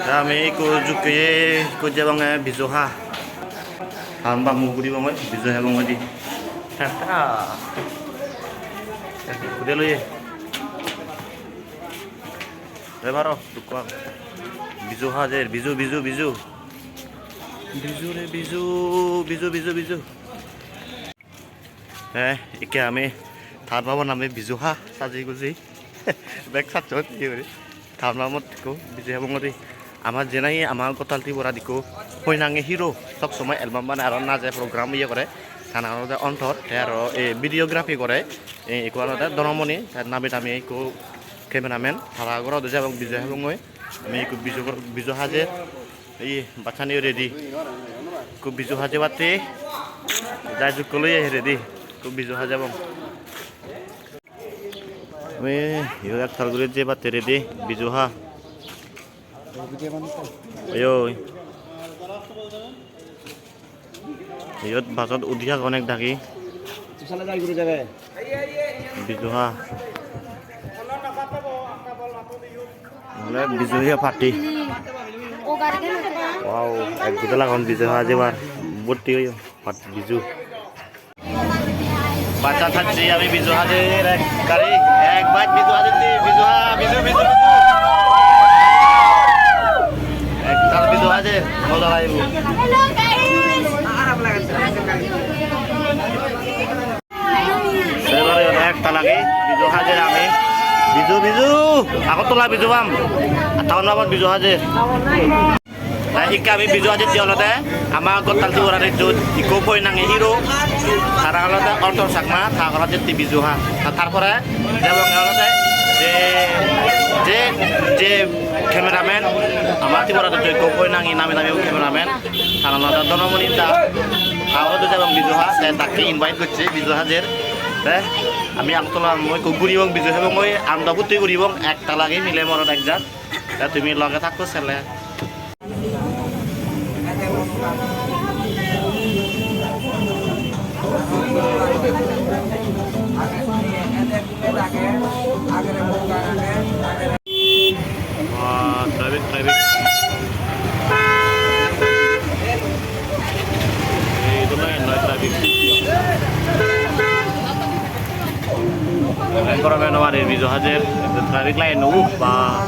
Kami ikut jabangnya bisoha. Hamba muguri banget bisoha banget di. Tata. Udah lo ya. Rebaro tukang. Bisoha aja, bisu. Bisu re bisu. Iki kami Thar बाबा नामे बिजुहा साजी Guzzi bag साचो ये थार नामत को बिजय बंगरी आमार जेनाई आमार कतालती बरा दिको होइनांगे हिरो सब समय एलबाम बानाय आरो नाजे प्रग्राम ये करे थाना रो अंतर ते आरो ए भिडियोग्राफी करे ए इको आरो दनमनि नामे दामे इको कैमरामैन थारा गरो दे जाबं बिजय बंगय আমি ইকো বিজু হাজে এই বাছানি রেডি কো বিজু হাজে বাতে যাই জুকলই রেডি কো বিজু হাজে বং আমি ইউ এক থালগুলি যে বাতে রেডি বিজু হা আয়ো ইয়ত বাছত উঠিয়া অনেক ঢাকি বিজু হা বিজুহিয়া পার্টি ওয়াও এক দুটো লাগান বিজু আজ এবার ভর্তি হইও বিজু বাচ্চা থাকছি আমি বিজু হাজের এক গাড়ি এক বাইক বিজু হাজের বিজু এক তার বিজু হাজের মজা লাগবে সেবারে এক তালাকে বিজু হাজের আমি Biju aku tulah bizu bam tahun lawan bizu aja nah ika kami bizu aja dia lote ama kotal tu orang itu iko boy nang hero sekarang lote auto sakma tak kalau jadi bizu ha তারপরে এবং lote je cameraman আমার ti orang itu iko boy nang nami cameraman sekarang lote dono monita kalau tu jabang bizu ha saya tak invite করছে bizu hadir আমি আমতলা মই কুকুরি এবং বিজয় এবং মই আমদাবুতি করি এবং একটা লাগে মিলে মরত একজাত তুমি লগে থাকো ছেলে traffic itu lah traffic Korban nomor ini bizu hadir traffic lain bah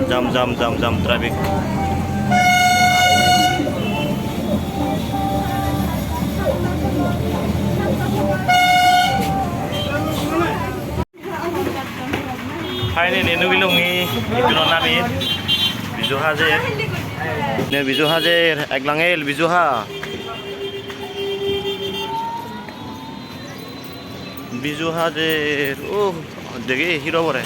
jam traffic Ini nunggilungi itu nami bizu hadir ne bizu hadir ek langel bizu ha bizu hadir degi hero bore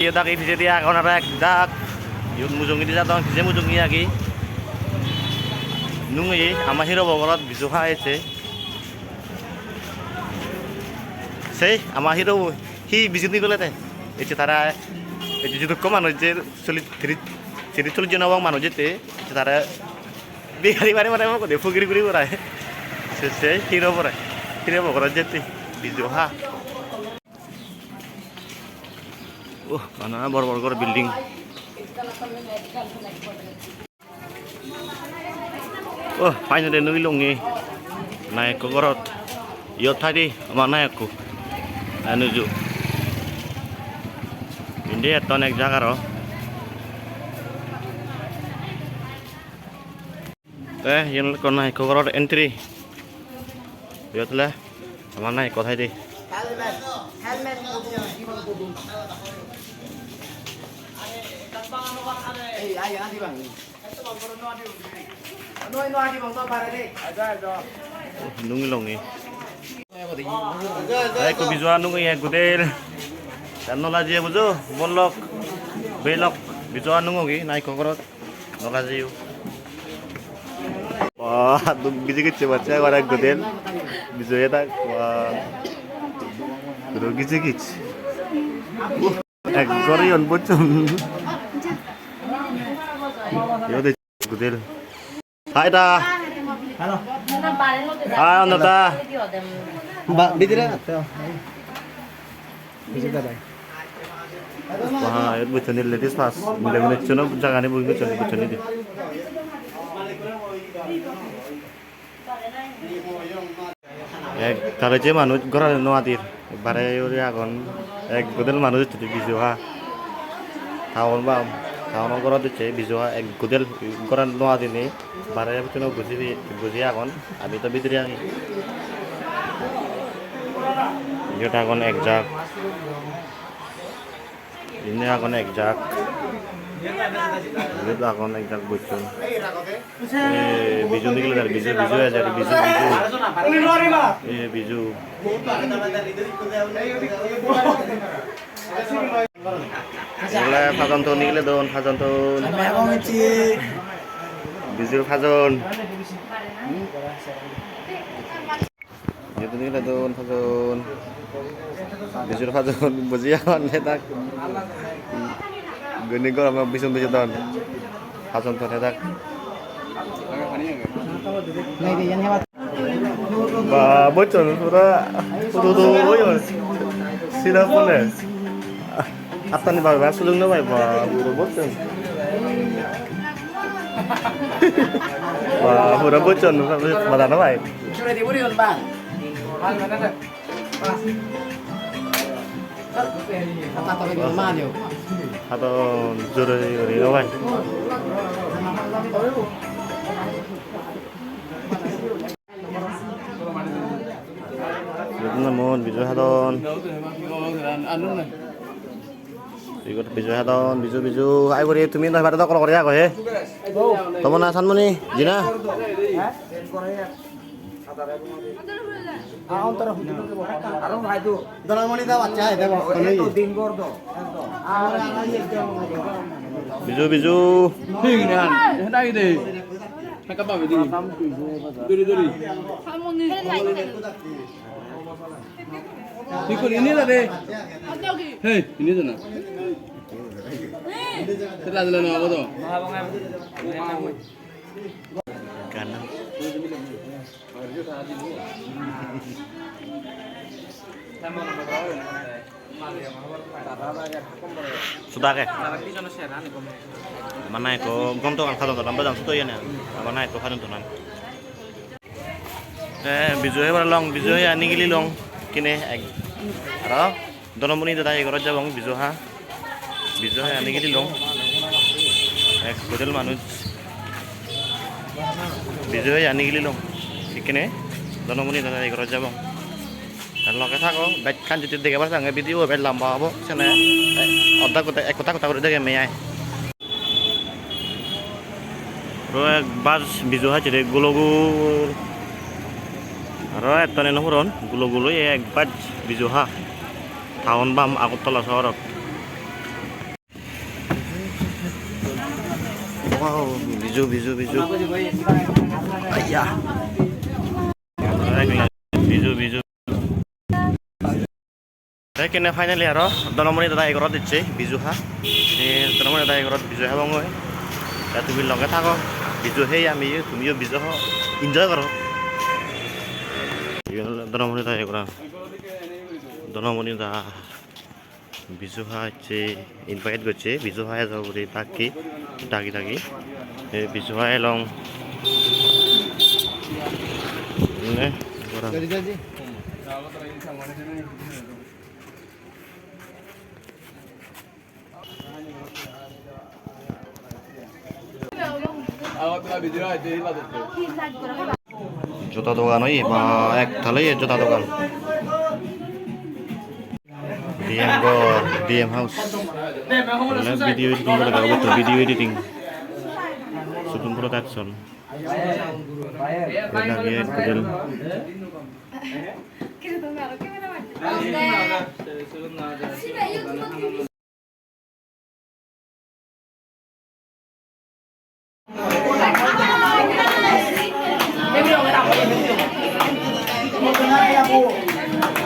iya dak ivise dia kono rek dak yun mujungi dia don kije mujungi lagi nungi ama hero bogorot bizu ha ese sei ama hero হি বিজুনি গলে তাই এতে তারা এই যে দুঃখ মানুষ যে 40 জন এবং মানুষ যেতে তারা বিহারি বাড়ি মানে আমাকে ফুগিরি গুড়ি করায় সে হিরো বকরা যেতে বিজু হা ও কানা বড় করে বিল্ডিং ও ফাইনালি নুইলঙ্গি নায়ক ঘরত ইয়ত থাকি আমার নায়কku anuju ini atau naik Jakarta yang kon naik ke road entry lihat lah mana naik kota ini nungi longi ko bizuan nung ya gudel dan nolaji buzo bolok belok bizuan nung gi naik kokorot nolaji wah tuh gizi baca orang gudel bizu ya tak wah terus gizi ek korean bocor Yo de gudel. Hai ta. Halo. Hai Anata. Mbak Bidira atau? Bisa dah. Wah, itu bocor ladies pas. Mulai cuma jangan ibu bocor ini. Kalau je manut goran no atir. Bare yuri agon. Gudel manut jadi bizuha. Tahun bam. Tahun goran tu je bizuha. Gudel goran no atir ni. Bare cuma guzi agon. Abi tu bidria ni. Yo agon exact. Ini agon exact. Ini agon exact bocor. Biju ni kalau dari biju ya jadi biju. Biju. Kalau fajon tu ni kalau don fajon tu. Biju fajon. Itu ni kalau don fajon. Biju fajon buzian hetak. Gini kau ramai biju don. Fajon tu hetak. Bocor sudah bocor. Sila pun deh. Apa nih bapak sudah nggak bapak bocor. Wah udah bocor, mana bapak? Sudah diburi bang. Apa tahu di mana dia? Atau juri bapak? Itu namun biju hadon. Ikut biju hadon, biju. Ayo beri tu minta pada kalau Korea kau he. Teman asanmu nih, Jina. Biju. 잠깐만 왜 들이 이거 이니라래 헤이 이니잖아 terlalu apa tuh Kanan. Sudah ke? Mana itu? Gom tu kan kalau tu nampak jangan tu ya ni. Mana itu kan tu nan? Biju he long, biju he ani gili long. Kini egg. Aro? Dono muni tu tadi kerja bang biju ha. Biju he ani gili long. Betul manus. Biju he ani gili long. Kini dono muni tu tadi kerja bang. Kalau kita kau, baik kan jadi tiga pasang video baik lama apa, sana, otak udah kayak menyai. Roy bas bizu aja deh gulo. Roy tane nohoron gulo ya bas bizu ha. Tahun bam aku tolak sorok. Wow, bizu. Ayah. Bizu. Saya kena final ya roh, dono muni tadi ekorot itu biju ha, dono muni tadi ekorot biju ha bang gue, ya tu bilang kata kau biju he ya miyu, tu miyu biju ho enjoy karo, dono muni tadi ekorot, dono muni tadi biju ha itu invite gue biju ha itu beri dagi, biju ha elong, ini orang. জুতা দোকান ওই বা এক থালাই জুতা দোকান DM house video editing করে দেবো তো video editing shooting production lagi kecil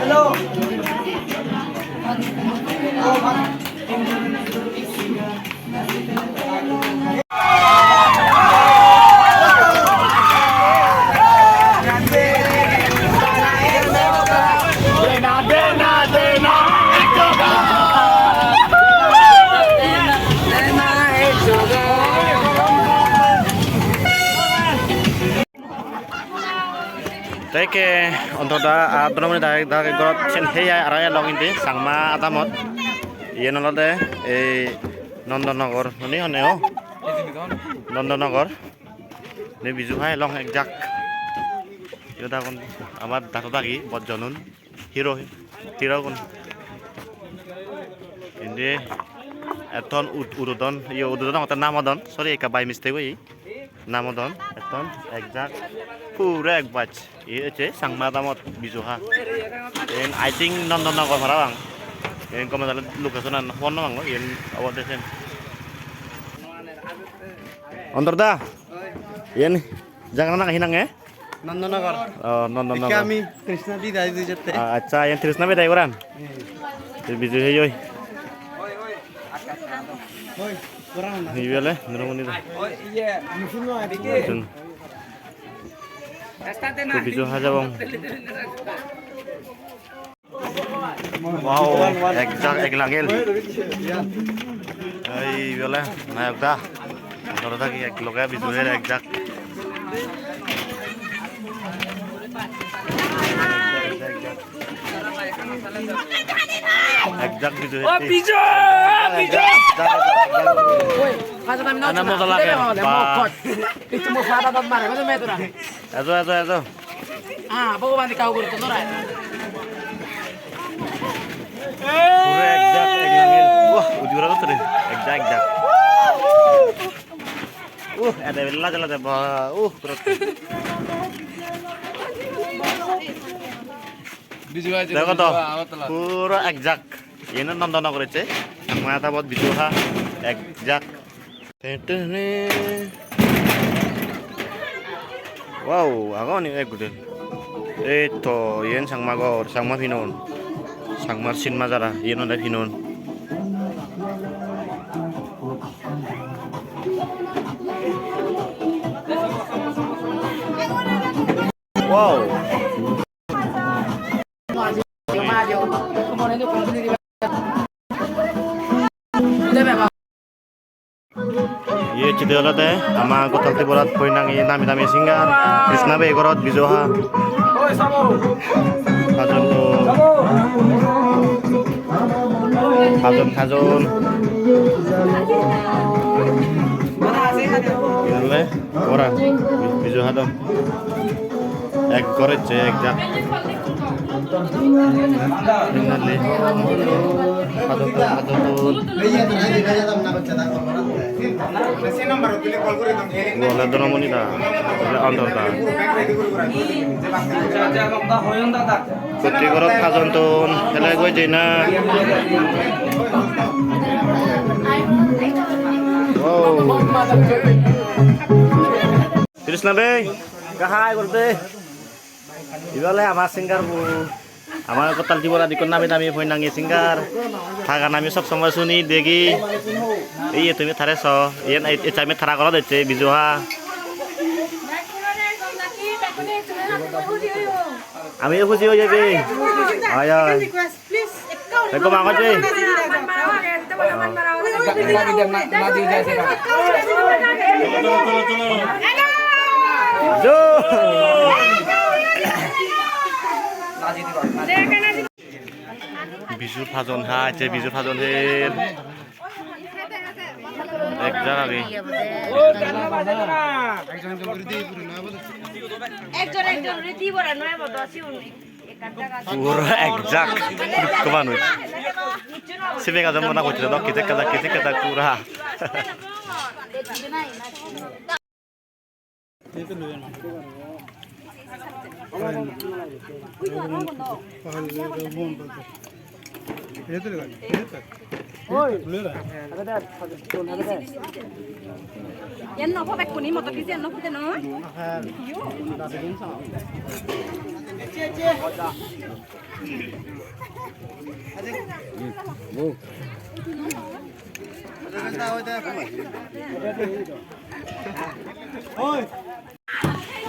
Hello. ke ontota abdomen da gorot chen heya araya long indi sangma atamot yen olode এই নন্দনগর শুনি হনেও নন্দনগর নে বিজু ভাই লং একজাক এটা কোন আমার দাঁত দাগি বজ্জনুন হিরো হিরো কোন ইন্দি এতন উদুদন ইয়ে উদুদন ওটার নামদন সরি একা বাই মিস্টেক হই নামদন এতন একজাক পুরো এক বাচ এই হচ্ছে সাংমা দামত বিজুহা এন আই থিঙ্ক নন্দননগর ভাড়া yang kamu dalam lokasi phone nang yang awak desen ontor dah yang jangan nak hinang ya Nandangar oh nonton আমি কৃষ্ণা দি দাই দুই যেতে acha yang Trisna be dai koran bisu he yoi ওই কোরান না ni bele nurunguni dah ওই ইয়ে মুসলিম এদিকে tu bisu haja bang wow ek langil ai bele naik dah ontor dah ki ek loga bisu he ekjak একজাক Biju ও বিজু বিজু ওই কাজ নাম না নাম তো লাগে কিছু মো ফাটা দত মারে কত মে তোরা এজো হ্যাঁ ভগবান দি কাউ করতে তোরা পুরো একজাক এক লাগিল ওহ উজুরা তো রে একজাক ada bella jala de ba পুরো দেখো তো পুরো একজাক এনে নন্দন করেছে মাথা বহুত বিজুহা একজাক wow আগো নি এক গুডেল এই তো ইয়েন সাংমাগর সাংমা ফিনন সাংমার সিনমা যারা ইয়েন না ফিনন wow ये चिदे होला दे आमा गतलते बरात पयनांग ये नामी दामी सिंगार कृष्णा बे गरत बिजोहा ओय साबो खाजन ইলে ওরা বিজোহা দম এক করেছে একজাক Finally, boleh dorong monita, under dah. Putri korot kajon tuh, helai gue jena. Wow. Terus nabe, kahai korte. Ibale আমার সিঙ্গার আমার কোতাল জীবরা দিকন নামে দামি ফইনাঙ্গি সিঙ্গার থাকা নামি সব সময় শুনি দেখি এই তুমি থারেছ এই চাইমে থারা করা দিচ্ছে বিজুহা আমি খুশি হয়ে যাবে হয় হয় দেখো মা কাছে বিজুর ফাজন হাইছে বিজুর ফাজন হে একজন আগে পুরো একজাক কমান হইছে সিবে কাজ মনা করছিল তো কেতে কাদা পুরা Yan no, pabek kuning motor kisi yan no, kita no.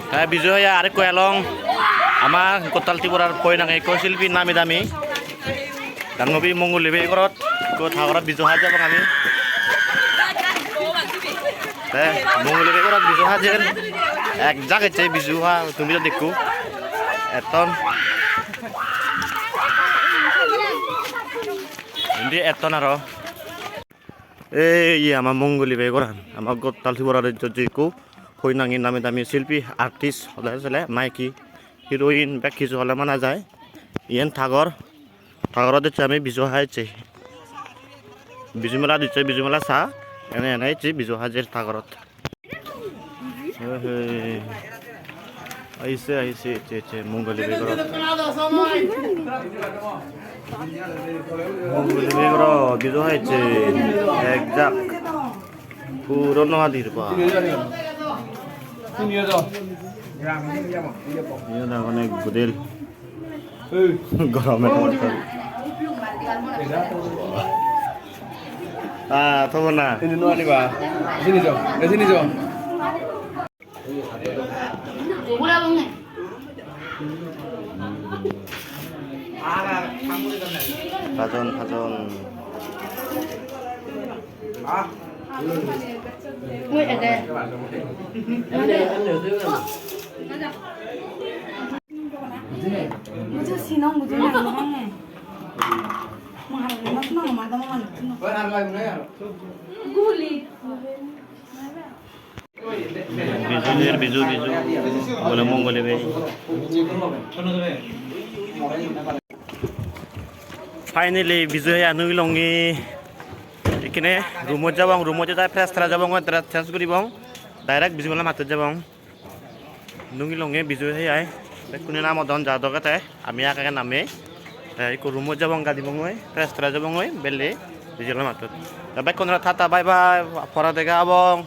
Kayak bisu ya arek kue long, ama kotal tiburar kue nang eko silpi nami dami, dan ngopi mongol lebe korot, ko thawara bisu aja bang kami. Mongol lebe korot bisu aja kan, ek jaga cai bisu ha, tumi tuh dekku, এটন ini eton aro iya আমার মঙ্গলি বে করান আমার গতালতি বরার জজিকো হইনাঙি নামে দামি শিল্পী artist হলে চলে মাইকি heroine বা কিছু হলে মানা যায় ইয়েন ঠাগর দিচ্ছে আমি বিজু হাইছে বিজুমেলা দিচ্ছে বিজুমেলা চা এনে এনাইছি বিজু হাজের ঠাগরত আহিছে মঙ্গলি বে করান বিজু হাইছে একজাক পুরনো হাদির পা অনেক গুদেল গরমে থব না Ini no ani ba. Sini jo. Sini jo. ভাজন Mucho si no, mucho no, Guli. Biju বলে মঙ্গলে বে ফাইনালি বিজু আনুই লঙি এখানে রুমত যাব রুমতে যাই ফ্রেশ থাকা যাব চেঞ্জ কৰিব ডাইরেক্ট বিজু মেলা মাতত যাব নুঙি লঙে বিজু আই কোনে নাম দন যা দকাতে আমি আগে নামে রুমত যাব গাড়ি বঙই ফ্রেশ থাকা যাব বেলে বিজু মেলা মাতত বাইক কোন থাতা বাই বাই পড়া দেখা আবং